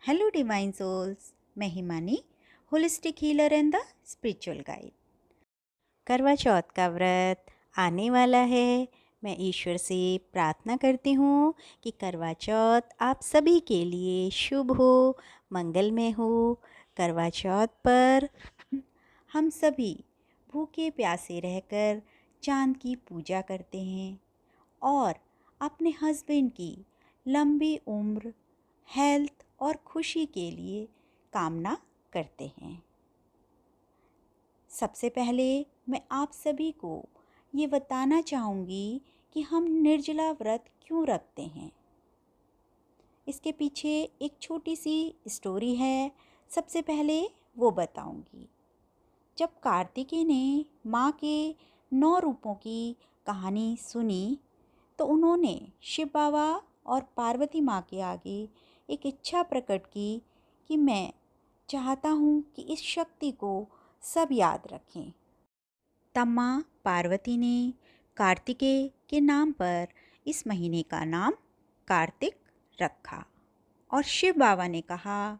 Hello divine souls, मैं Himani, holistic healer and the spiritual guide. करवा चौथ का व्रत आने वाला है। मैं ईश्वर से प्रार्थना करती हूँ कि करवा चौथ आप सभी के लिए शुभ हो, मंगलमय हो। करवा चौथ पर हम सभी भूखे प्यासे रहकर चांद की पूजा करते हैं और अपने हस्बैंड की लंबी उम्र, हेल्थ और खुशी के लिए कामना करते हैं। सबसे पहले मैं आप सभी को ये बताना चाहूँगी कि हम निर्जला व्रत क्यों रखते हैं। इसके पीछे एक छोटी सी स्टोरी है, सबसे पहले वो बताऊँगी। जब कार्तिकेय ने माँ के 9 रूपों की कहानी सुनी तो उन्होंने शिव बाबा और पार्वती माँ के आगे एक इच्छा प्रकट की कि मैं चाहता हूँ कि इस शक्ति को सब याद रखें। तब माँ पार्वती ने कार्तिकेय के नाम पर इस महीने का नाम कार्तिक रखा और शिव बाबा ने कहा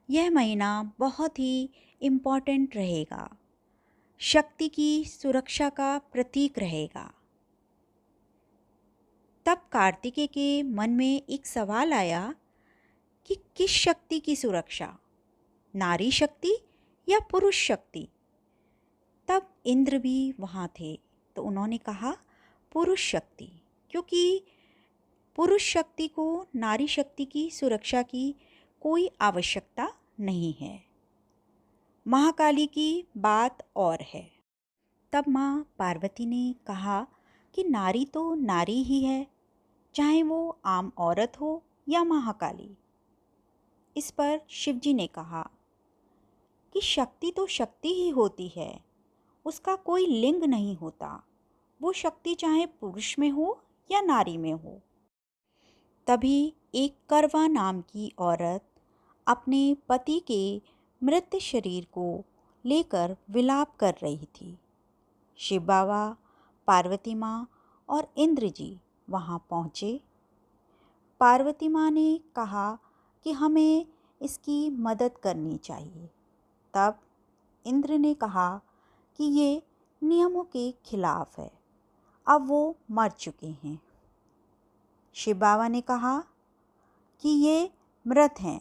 यह महीना बहुत ही इम्पोर्टेंट रहेगा, शक्ति की सुरक्षा का प्रतीक रहेगा। तब कार्तिकेय के मन में एक सवाल आया कि किस शक्ति की सुरक्षा, नारी शक्ति या पुरुष शक्ति। तब इंद्र भी वहाँ थे तो उन्होंने कहा पुरुष शक्ति, क्योंकि पुरुष शक्ति को नारी शक्ति की सुरक्षा की कोई आवश्यकता नहीं है। महाकाली की बात और है। तब माँ पार्वती ने कहा कि नारी तो नारी ही है, चाहे वो आम औरत हो या महाकाली। इस पर शिवजी ने कहा कि शक्ति तो शक्ति ही होती है, उसका कोई लिंग नहीं होता, वो शक्ति चाहे पुरुष में हो या नारी में हो। तभी एक करवा नाम की औरत अपने पति के मृत शरीर को लेकर विलाप कर रही थी। शिव बाबा, पार्वती माँ और इंद्र जी वहाँ पहुँचे। पार्वती माँ ने कहा कि हमें इसकी मदद करनी चाहिए। तब इंद्र ने कहा कि ये नियमों के खिलाफ है, अब वो मर चुके हैं। शिव बाबा ने कहा कि ये मृत हैं,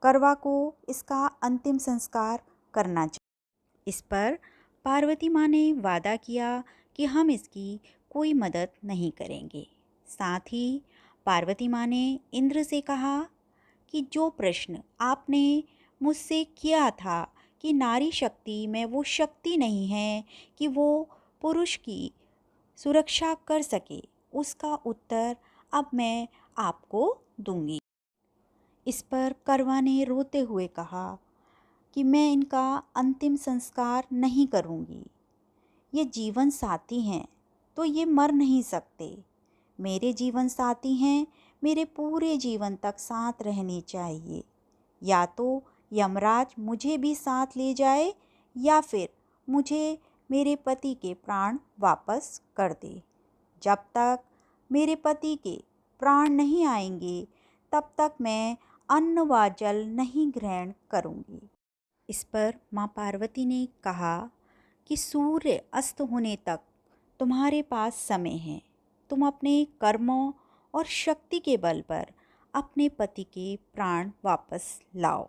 करवा को इसका अंतिम संस्कार करना चाहिए। इस पर पार्वती माँ ने वादा किया कि हम इसकी कोई मदद नहीं करेंगे। साथ ही पार्वती माँ ने इंद्र से कहा कि जो प्रश्न आपने मुझसे किया था कि नारी शक्ति में वो शक्ति नहीं है कि वो पुरुष की सुरक्षा कर सके, उसका उत्तर अब मैं आपको दूंगी। इस पर करवा ने रोते हुए कहा कि मैं इनका अंतिम संस्कार नहीं करूंगी। ये जीवन साथी हैं तो ये मर नहीं सकते। मेरे जीवन साथी हैं, मेरे पूरे जीवन तक साथ रहने चाहिए। या तो यमराज मुझे भी साथ ले जाए या फिर मुझे मेरे पति के प्राण वापस कर दे। जब तक मेरे पति के प्राण नहीं आएंगे तब तक मैं अन्न व जल नहीं ग्रहण करूंगी। इस पर माँ पार्वती ने कहा कि सूर्य अस्त होने तक तुम्हारे पास समय है, तुम अपने कर्मों और शक्ति के बल पर अपने पति के प्राण वापस लाओ।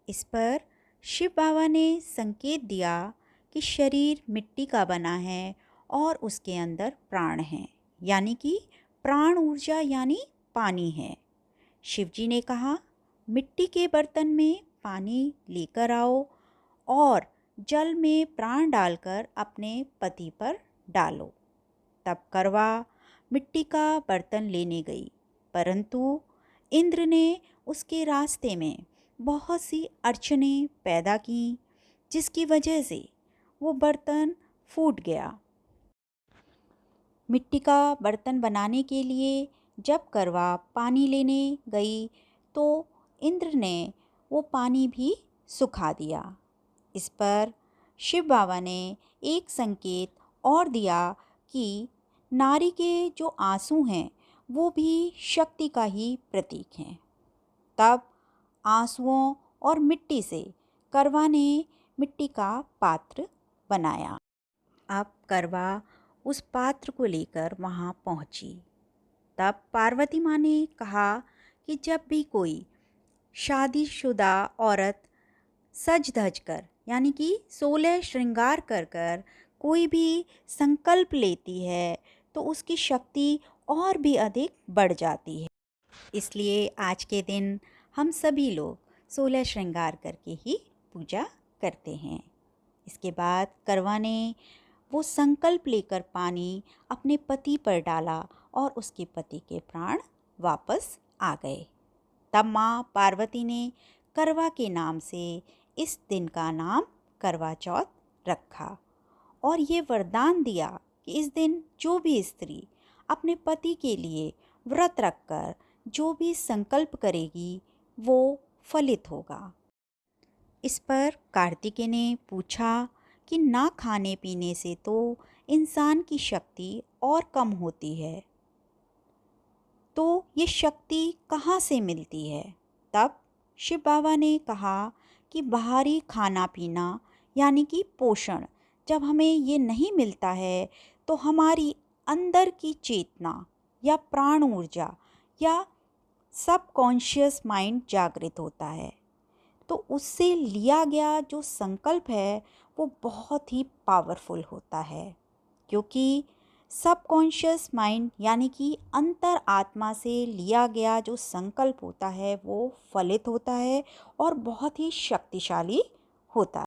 इस पर शिव बाबा ने संकेत दिया कि शरीर मिट्टी का बना है और उसके अंदर प्राण हैं, यानी कि प्राण ऊर्जा यानी पानी है। शिवजी ने कहा मिट्टी के बर्तन में पानी लेकर आओ और जल में प्राण डालकर अपने पति पर डालो। तब करवा मिट्टी का बर्तन लेने गई, परंतु इंद्र ने उसके रास्ते में बहुत सी अड़चनें पैदा की, जिसकी वजह से वो बर्तन फूट गया। मिट्टी का बर्तन बनाने के लिए जब करवा पानी लेने गई तो इंद्र ने वो पानी भी सुखा दिया। इस पर शिव बाबा ने एक संकेत और दिया कि नारी के जो आंसू हैं वो भी शक्ति का ही प्रतीक हैं। तब आंसुओं और मिट्टी से करवा ने मिट्टी का पात्र बनाया। अब करवा उस पात्र को लेकर वहाँ पहुँची। तब पार्वती माँ ने कहा कि जब भी कोई शादीशुदा औरत सज धज कर यानी कि 16 श्रृंगार कर कर कोई भी संकल्प लेती है तो उसकी शक्ति और भी अधिक बढ़ जाती है। इसलिए आज के दिन हम सभी लोग 16 श्रृंगार करके ही पूजा करते हैं। इसके बाद करवा ने वो संकल्प लेकर पानी अपने पति पर डाला और उसके पति के प्राण वापस आ गए। तब माँ पार्वती ने करवा के नाम से इस दिन का नाम करवा चौथ रखा और ये वरदान दिया कि इस दिन जो भी स्त्री अपने पति के लिए व्रत रखकर जो भी संकल्प करेगी वो फलित होगा। इस पर कार्तिकेय ने पूछा कि ना खाने पीने से तो इंसान की शक्ति और कम होती है, तो ये शक्ति कहाँ से मिलती है? तब शिव बाबा ने कहा कि बाहरी खाना पीना यानी कि पोषण जब हमें ये नहीं मिलता है तो हमारी अंदर की चेतना या प्राण ऊर्जा या सबकॉन्शियस माइंड जागृत होता है। तो उससे लिया गया जो संकल्प है वो बहुत ही पावरफुल होता है, क्योंकि सबकॉन्शियस माइंड यानी कि अंतर आत्मा से लिया गया जो संकल्प होता है वो फलित होता है और बहुत ही शक्तिशाली होता है।